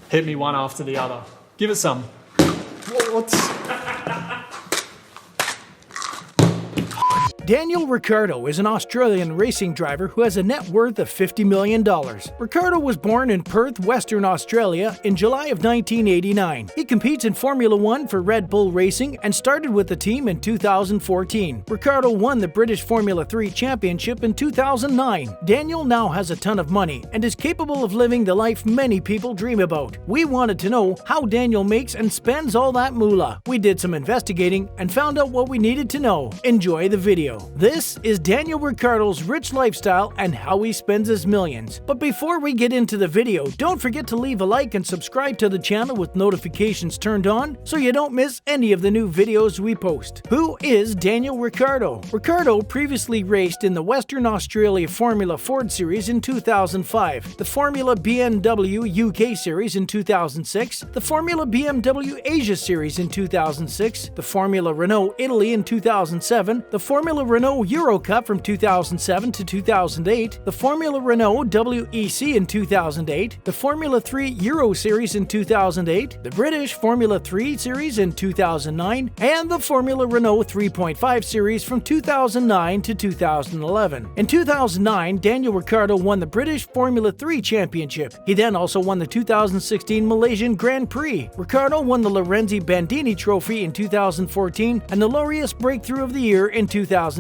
Hit me one after the other. Give it some. Daniel Ricciardo is an Australian racing driver who has a net worth of $50 million. Ricciardo was born in Perth, Western Australia in July of 1989. He competes in Formula One for Red Bull Racing and started with the team in 2014. Ricciardo won the British Formula 3 Championship in 2009. Daniel now has a ton of money and is capable of living the life many people dream about. We wanted to know how Daniel makes and spends all that moolah. We did some investigating and found out what we needed to know. Enjoy the video. This is Daniel Ricciardo's rich lifestyle and how he spends his millions. But before we get into the video, don't forget to leave a like and subscribe to the channel with notifications turned on so you don't miss any of the new videos we post. Who is Daniel Ricciardo? Ricciardo previously raced in the Western Australia Formula Ford Series in 2005, the Formula BMW UK Series in 2006, the Formula BMW Asia Series in 2006, the Formula Renault Italy in 2007, the Formula Renault Euro Cup from 2007 to 2008, the Formula Renault WEC in 2008, the Formula 3 Euro Series in 2008, the British Formula 3 Series in 2009, and the Formula Renault 3.5 Series from 2009 to 2011. In 2009, Daniel Ricciardo won the British Formula 3 Championship. He then also won the 2016 Malaysian Grand Prix. Ricciardo won the Lorenzi Bandini Trophy in 2014 and the Laureus Breakthrough of the Year in 2015.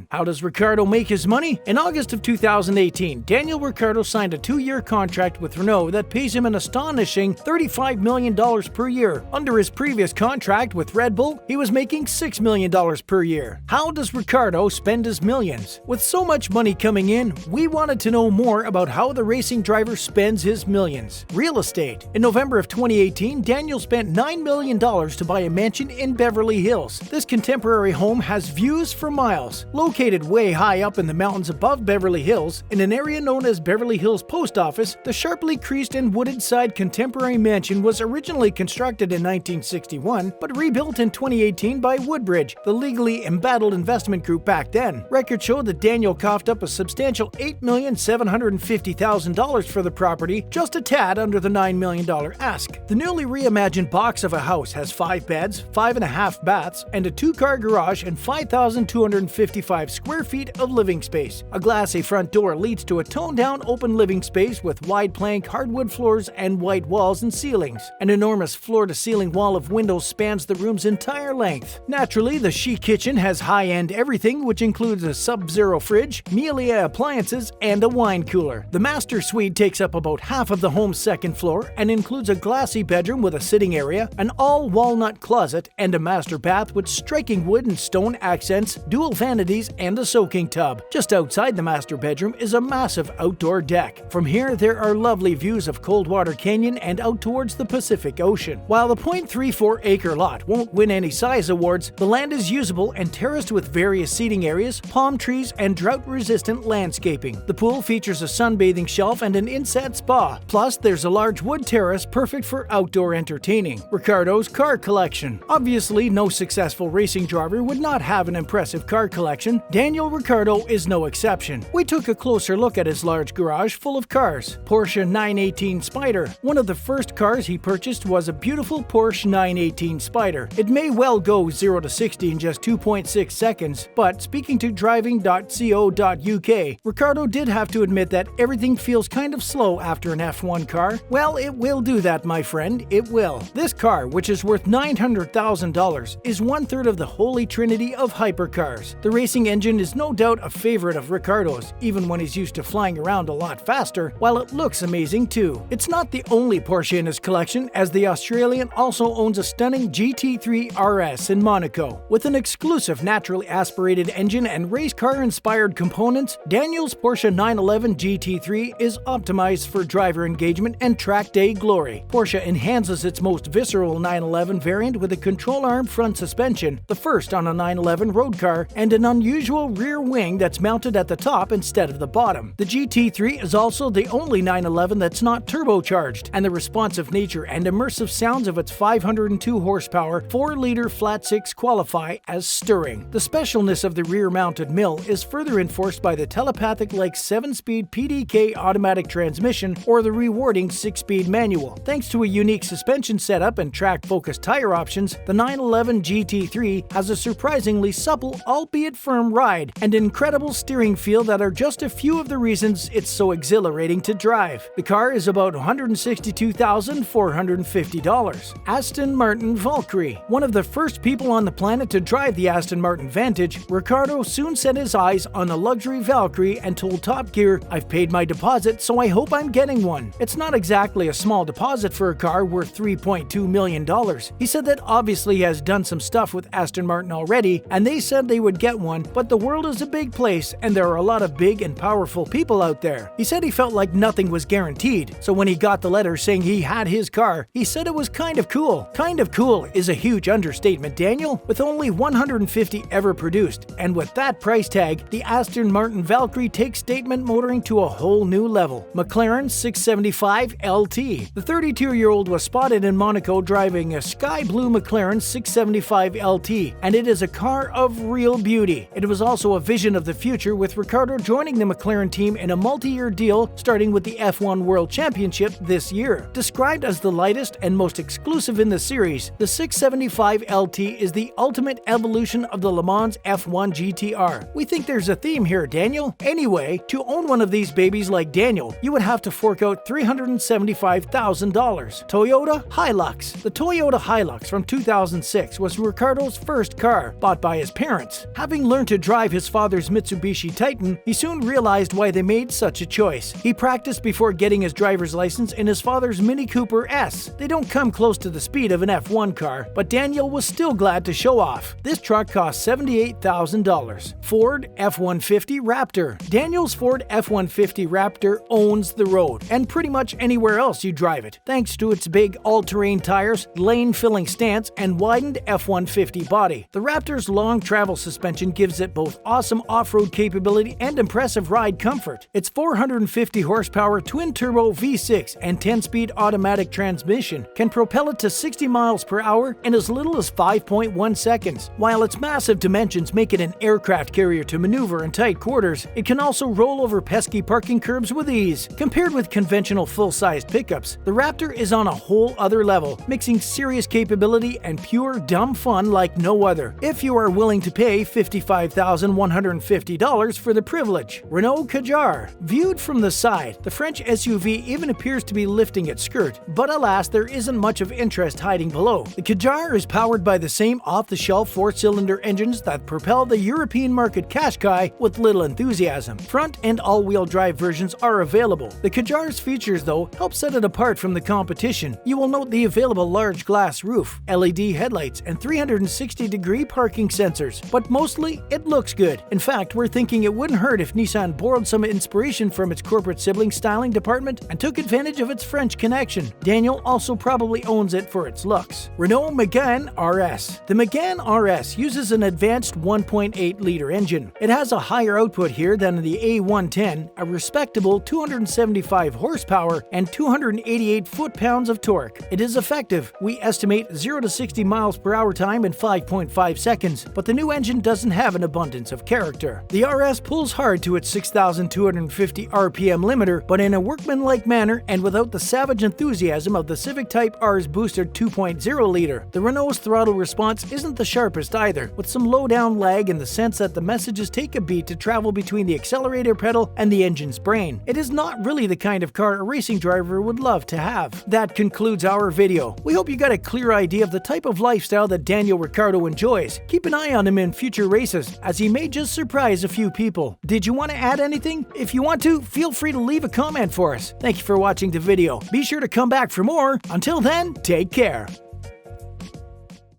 How does Ricciardo make his money? In August of 2018, Daniel Ricciardo signed a 2-year contract with Renault that pays him an astonishing $35 million per year. Under his previous contract with Red Bull, he was making $6 million per year. How does Ricciardo spend his millions? With so much money coming in, we wanted to know more about how the racing driver spends his millions. Real estate. In November of 2018, Daniel spent $9 million to buy a mansion in Beverly Hills. This contemporary home has views for miles. Located way high up in the mountains above Beverly Hills, in an area known as Beverly Hills Post Office, the sharply creased and wooded side contemporary mansion was originally constructed in 1961, but rebuilt in 2018 by Woodbridge, the legally embattled investment group back then. Records show that Daniel coughed up a substantial $8,750,000 for the property, just a tad under the $9 million ask. The newly reimagined box of a house has 5 beds, 5.5 baths, and a 2-car garage and 5,255 square feet of living space. A glassy front door leads to a toned-down open living space with wide plank hardwood floors and white walls and ceilings. An enormous floor-to-ceiling wall of windows spans the room's entire length. Naturally, the chic kitchen has high-end everything, which includes a Sub-Zero fridge, Melia appliances, and a wine cooler. The master suite takes up about half of the home's second floor and includes a glassy bedroom with a sitting area, an all-walnut closet, and a master bath with striking wood and stone accents, dual vanities, and a soaking tub. Just outside the master bedroom is a massive outdoor deck. From here, there are lovely views of Coldwater Canyon and out towards the Pacific Ocean. While the .34-acre lot won't win any size awards, the land is usable and terraced with various seating areas, palm trees, and drought-resistant landscaping. The pool features a sunbathing shelf and an inset spa. Plus, there's a large wood terrace perfect for outdoor entertaining. Ricciardo's car collection. Obviously, no successful racing driver would not have an impressive car collection. Daniel Ricciardo is no exception. We took a closer look at his large garage full of cars. Porsche 918 Spyder. One of the first cars he purchased was a beautiful Porsche 918 Spyder. It may well go 0 to 60 in just 2.6 seconds, but speaking to driving.co.uk, Ricciardo did have to admit that everything feels kind of slow after an F1 car. Well, it will do that, my friend. It will. This car, which is worth $900,000, is 1/3 of the holy trinity of hypercars. The racing engine is no doubt a favorite of Ricciardo's, even when he's used to flying around a lot faster, while it looks amazing too. It's not the only Porsche in his collection, as the Australian also owns a stunning GT3 RS in Monaco. With an exclusive naturally aspirated engine and race car-inspired components, Daniel's Porsche 911 GT3 is optimized for driver engagement and track day glory. Porsche enhances its most visceral 911 variant with a control arm front suspension, the first on a 911 road car, car and an unusual rear wing that's mounted at the top instead of the bottom. The GT3 is also the only 911 that's not turbocharged, and the responsive nature and immersive sounds of its 502 horsepower 4-liter flat-six qualify as stirring. The specialness of the rear-mounted mill is further enforced by the telepathic-like 7-speed PDK automatic transmission or the rewarding 6-speed manual. Thanks to a unique suspension setup and track-focused tire options, the 911 GT3 has a surprisingly supple, albeit firm ride and incredible steering feel that are just a few of the reasons it's so exhilarating to drive. The car is about $162,450. Aston Martin Valkyrie. One of the first people on the planet to drive the Aston Martin Vantage, Ricciardo soon set his eyes on a luxury Valkyrie and told Top Gear, "I've paid my deposit, so I hope I'm getting one." It's not exactly a small deposit for a car worth $3.2 million. He said that obviously he has done some stuff with Aston Martin already, and they said they would get one, but the world is a big place and there are a lot of big and powerful people out there. He said he felt like nothing was guaranteed, so when he got the letter saying he had his car, he said it was kind of cool. Kind of cool is a huge understatement, Daniel, with only 150 ever produced, and with that price tag, the Aston Martin Valkyrie takes statement motoring to a whole new level. McLaren 675 LT. The 32-year-old was spotted in Monaco driving a sky blue McLaren 675 LT, and it is a car of real beauty. It was also a vision of the future, with Ricciardo joining the McLaren team in a multi-year deal starting with the F1 World Championship this year. Described as the lightest and most exclusive in the series, the 675 LT is the ultimate evolution of the Le Mans F1 GTR. We think there's a theme here, Daniel. Anyway, to own one of these babies like Daniel, you would have to fork out $375,000. Toyota Hilux. The Toyota Hilux from 2006 was Ricciardo's first car, bought by his parents. Having learned to drive his father's Mitsubishi Titan, he soon realized why they made such a choice. He practiced before getting his driver's license in his father's Mini Cooper S. They don't come close to the speed of an F1 car, but Daniel was still glad to show off. This truck cost $78,000. Ford F-150 Raptor. Daniel's Ford F-150 Raptor owns the road, and pretty much anywhere else you drive it, thanks to its big all-terrain tires, lane-filling stance, and widened F-150 body. The Raptor's long travel suspension gives it both awesome off-road capability and impressive ride comfort. Its 450 horsepower twin-turbo V6 and 10-speed automatic transmission can propel it to 60 miles per hour in as little as 5.1 seconds. While its massive dimensions make it an aircraft carrier to maneuver in tight quarters, it can also roll over pesky parking curbs with ease. Compared with conventional full-sized pickups, the Raptor is on a whole other level, mixing serious capability and pure dumb fun like no other, if you are willing to pay $55,150 for the privilege. Renault Kadjar. Viewed from the side, the French SUV even appears to be lifting its skirt, but alas, there isn't much of interest hiding below. The Kadjar is powered by the same off-the-shelf 4-cylinder engines that propel the European market Qashqai with little enthusiasm. Front and all-wheel drive versions are available. The Kadjar's features, though, help set it apart from the competition. You will note the available large glass roof, LED headlights, and 360-degree parking sensors, but mostly it looks good. In fact, we're thinking it wouldn't hurt if Nissan borrowed some inspiration from its corporate sibling styling department and took advantage of its French connection. Daniel also probably owns it for its looks. Renault Megane RS. The Megane RS uses an advanced 1.8-liter engine. It has a higher output here than the A110, a respectable 275 horsepower and 288 foot-pounds of torque. It is effective. We estimate 0 to 60 miles per hour time in 5.5 seconds, but the new engine doesn't have an abundance of character. The RS pulls hard to its 6,250 RPM limiter, but in a workmanlike manner and without the savage enthusiasm of the Civic Type R's boosted 2.0-liter. The Renault's throttle response isn't the sharpest either, with some low-down lag in the sense that the messages take a beat to travel between the accelerator pedal and the engine's brain. It is not really the kind of car a racing driver would love to have. That concludes our video. We hope you got a clear idea of the type of lifestyle that Daniel Ricciardo enjoys. Keep an eye on him in future races, as he may just surprise a few people. Did you want to add anything? If you want to, feel free to leave a comment for us. Thank you for watching the video. Be sure to come back for more. Until then, take care.